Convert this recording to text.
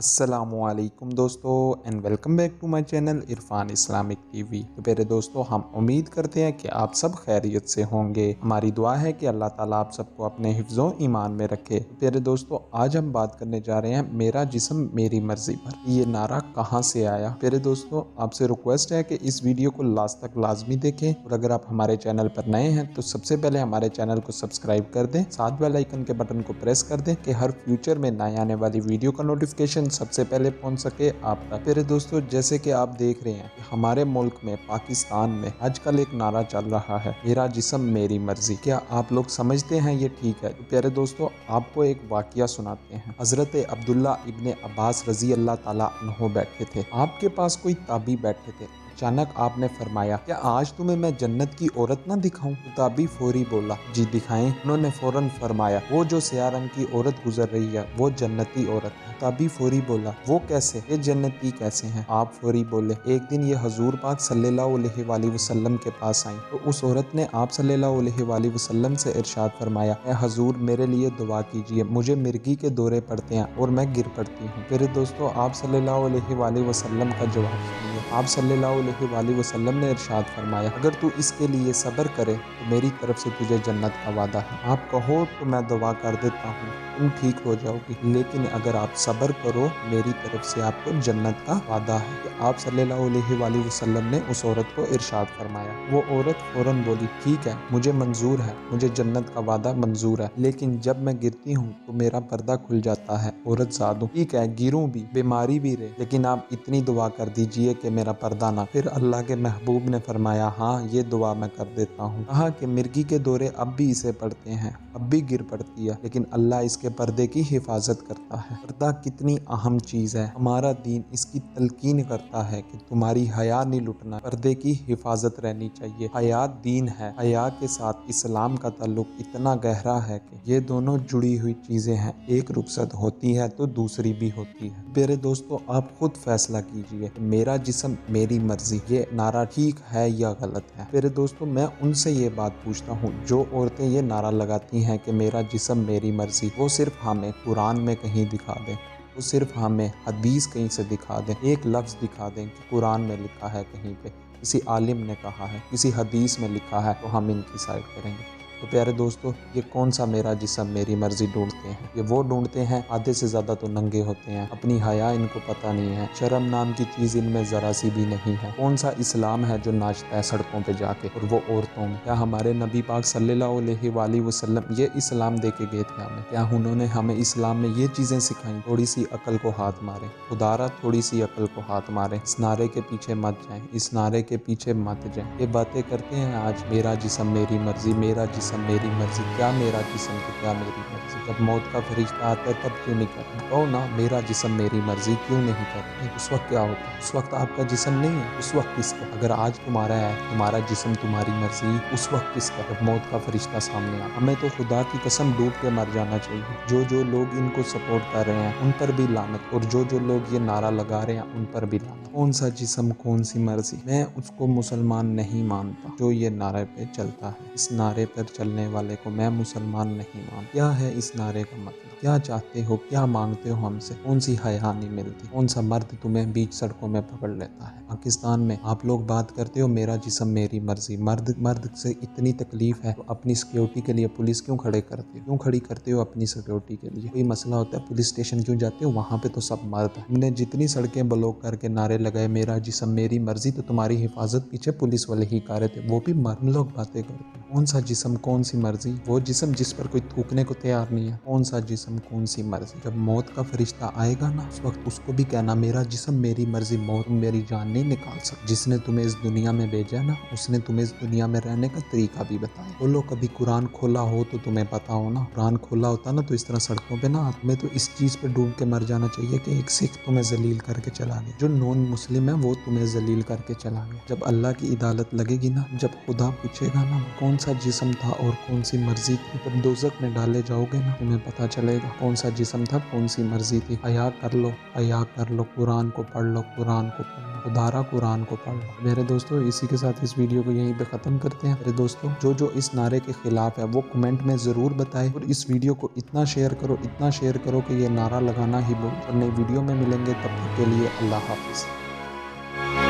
अस्सलामुअलैकुम दोस्तों and welcome back to my channel Irfan Islamic TV. तो प्यारे दोस्तों, हम उम्मीद करते हैं कि आप सब खैरियत से होंगे। हमारी दुआ है कि अल्लाह ताला आप सबको अपने हिफ्ज़ो ईमान में रखे। तो प्यारे दोस्तों, आज हम बात करने जा रहे हैं मेरा जिस्म मेरी मर्जी पर। ये नारा कहाँ से आया? प्यारे दोस्तों, आपसे रिक्वेस्ट है कि इस वीडियो को लास्ट तक लाजमी देखें और अगर आप हमारे चैनल पर नए हैं तो सबसे पहले हमारे चैनल को सब्सक्राइब कर दें, साथ बेल आइकन के बटन को प्रेस कर दें कि हर फ्यूचर में नए आने वाली वीडियो का नोटिफिकेशन सबसे पहले पहुंच सके आप तक। प्यारे दोस्तों, जैसे कि आप देख रहे हैं कि हमारे मुल्क में पाकिस्तान में आजकल एक नारा चल रहा है, मेरा जिस्म मेरी मर्जी। क्या आप लोग समझते हैं ये ठीक है? तो प्यारे दोस्तों, आपको एक वाकया सुनाते हैं। हजरत अब्दुल्ला इब्ने अब्बास रजी अल्लाह ताला अन्हो बैठे थे। आपके पास कोई ताबी बैठे थे। अचानक आपने फरमाया, क्या आज तुम्हें मैं जन्नत की औरत ना दिखाऊं? ताबी फौरी बोला, जी दिखाएं। उन्होंने फौरन फरमाया, वो जो स्याह रंग की औरत गुजर रही है वो जन्नती औरत है। ताबी फौरी बोला, वो कैसे? ये जन्नती कैसे हैं? आप फौरी बोले, एक दिन ये हजूर पाक सल्लल्लाहु अलैहि वसल्लम के पास आई तो उस औरत ने आप सल्लल्लाहु अलैहि वसल्लम से इरशाद फरमाया, ए हजूर मेरे लिए दुआ कीजिए, मुझे मिर्गी के दौरे पड़ते हैं और मैं गिर पड़ती हूँ। फिर दोस्तों, आप सल्लल्लाहु अलैहि वसल्लम का जवाब सुनिए। आप सल्लल्लाहु अलैहि वसल्लम ने इरशाद फरमाया, अगर तू इसके लिए सब्र करे तो मेरी तरफ से तुझे जन्नत का वादा है। आप कहो तो मैं दुआ कर देता हूँ, तुम ठीक हो जाओगी, लेकिन अगर आप सब्र करो मेरी तरफ से आपको जन्नत का वादा है। तो आप सल्लल्लाहु अलैहि वसल्लम ने उस औरत को इरशाद फरमाया। वो औरत फौरन बोली, ठीक है, मुझे मंजूर है, मुझे जन्नत का वादा मंजूर है, लेकिन जब मैं गिरती हूँ तो मेरा पर्दा खुल जाता है। औरत साधु, ठीक है, गिरूं भी, बीमारी भी रहे, लेकिन आप इतनी दुआ कर दीजिए कि मेरा पर्दा ना। फिर अल्लाह के महबूब ने फरमाया, हाँ ये दुआ मैं कर देता हूँ। कहा कि मिर्गी के दौरे अब भी इसे पड़ते हैं, अब भी गिर पड़ती है, लेकिन अल्लाह इसके पर्दे की हिफाजत करता है। पर्दा कितनी अहम चीज है। हमारा दीन इसकी तलकीन करता है कि तुम्हारी हया नहीं लुटना, पर्दे की हिफाजत रहनी चाहिए। हया दीन है, हया के साथ इस्लाम का ताल्लुक इतना गहरा है कि ये दोनों जुड़ी हुई चीजें हैं, एक रुखसत होती है तो दूसरी भी होती है। मेरे दोस्तों, आप खुद फैसला कीजिए, मेरा जिस्म मेरी मर्जी ये नारा ठीक है या गलत है। मेरे दोस्तों, मैं उनसे ये बात पूछता हूँ जो औरतें ये नारा लगाती हैं कि मेरा जिस्म मेरी मर्जी, वो सिर्फ हमें कुरान में कहीं दिखा दें, वो सिर्फ हमें हदीस कहीं से दिखा दें, एक लफ्ज़ दिखा दें कि कुरान में लिखा है, कहीं पे किसी आलिम ने कहा है, किसी हदीस में लिखा है, तो हम इनकी साइड करेंगे। तो प्यारे दोस्तों, ये कौन सा मेरा जिस्म मेरी मर्जी ढूंढते हैं? ये वो ढूंढते हैं, आधे से ज्यादा तो नंगे होते हैं, अपनी हया इनको पता नहीं है, शर्म नाम की चीज इनमें जरा सी भी नहीं है। कौन सा इस्लाम है जो नाचता है सड़कों पे जाके, और वो औरतों में? क्या हमारे नबी पाक सल्लल्लाहु अलैहि वसल्लम ये इस्लाम दे के गए थे हमें? क्या उन्होंने हमें इस्लाम में ये चीजें सिखाई? थोड़ी सी अकल को हाथ मारे खुदारा, थोड़ी सी अकल को हाथ मारे, इस नारे के पीछे मत जाए, इस नारे के पीछे मत जाए। ये बातें करते हैं आज, मेरा जिस्म मेरी मर्जी, मेरा जिस्म मेरी मर्जी। क्या मेरा जिस्म तो क्या मेरी मर्जी? जब मौत का फरिश्ता आता है तब क्यों नहीं करते? कहो ना, मेरा जिस्म मेरी मर्जी क्यों नहीं करते? उस वक्त क्या होता है? उस वक्त आपका जिस्म नहीं है, उस वक्त किसका? अगर आज तुम्हारा है, तुम्हारा जिस्म तुम्हारी मर्जी, उस वक्त किसका? जब मौत का फरिश्ता सामने आ। हमें तो खुदा की कसम डूब के मर जाना चाहिए। जो लोग इनको सपोर्ट कर रहे हैं उन पर भी लानत, और जो लोग ये नारा लगा रहे हैं उन पर भी लानत। कौन सा जिस्म कौन सी मर्जी? मैं उसको मुसलमान नहीं मानता जो ये नारे पे चलता है। इस नारे पर चलने वाले को मैं मुसलमान नहीं मानता। क्या है इस नारे का मतलब? क्या चाहते हो, क्या मांगते हो हमसे? कौन सी हया नहीं मिलती? कौन सा मर्द तुम्हें बीच सड़कों में पकड़ लेता है? पाकिस्तान में आप लोग बात करते हो मेरा जिस्म मेरी मर्जी, मर्द से इतनी तकलीफ है तो अपनी सिक्योरिटी के लिए पुलिस क्यों खड़ी करते हो अपनी सिक्योरिटी के लिए? कोई मसला होता है पुलिस स्टेशन क्यों जाते हो? वहाँ पे तो सब मर्द है। हमने जितनी सड़कें ब्लॉक करके नारे लगाए मेरा जिस्म मेरी मर्जी, तो तुम्हारी हिफाजत पीछे पुलिस वाले ही कर रहे थे, वो भी मर्द लोग बातें करते हैं। कौन सा जिस्म कौन सी मर्जी? वो जिस्म जिस पर कोई थूकने को तैयार नहीं है। कौन सा जिस्म कौन सी मर्जी? जब मौत का फरिश्ता आएगा ना, उस वक्त उसको भी कहना मेरा जिस्म मेरी मर्जी, मौत मेरी जान नहीं निकाल सकती। जिसने तुम्हें इस दुनिया में भेजा ना, उसने तुम्हें इस दुनिया में रहने का तरीका भी बताया। बोलो, कभी कुरान खोला हो तो तुम्हें पता हो ना, कुरान खोला होता ना तो इस तरह सड़कों पे ना, तुम्हें तो इस चीज पे डूब के मर जाना चाहिए कि एक सिख तुम्हें जलील करके चला गया, जो नॉन मुस्लिम है वो तुम्हें जलील करके चला गया। जब अल्लाह की अदालत लगेगी ना, जब खुदा पूछेगा ना कौन सा जिस्म था और कौन सी मर्जी थी। जब दोज़ख में डाले जाओगे ना, तुम्हें पता चलेगा कौन सा जिस्म था, कौन सी मर्जी थी। हया कर लो, हया कर लो, कुरान को पढ़ लो, कुरान को पढ़ लो, खुदारा कुरान को पढ़ लो। मेरे दोस्तों, इसी के साथ इस वीडियो को यहीं पे ख़त्म करते हैं। मेरे दोस्तों, जो इस नारे के खिलाफ है वो कमेंट में ज़रूर बताए, और इस वीडियो को इतना शेयर करो, इतना शेयर करो कि ये नारा लगाना ही भूल। और नई वीडियो में मिलेंगे, तब तक के लिए अल्लाह हाफिज़।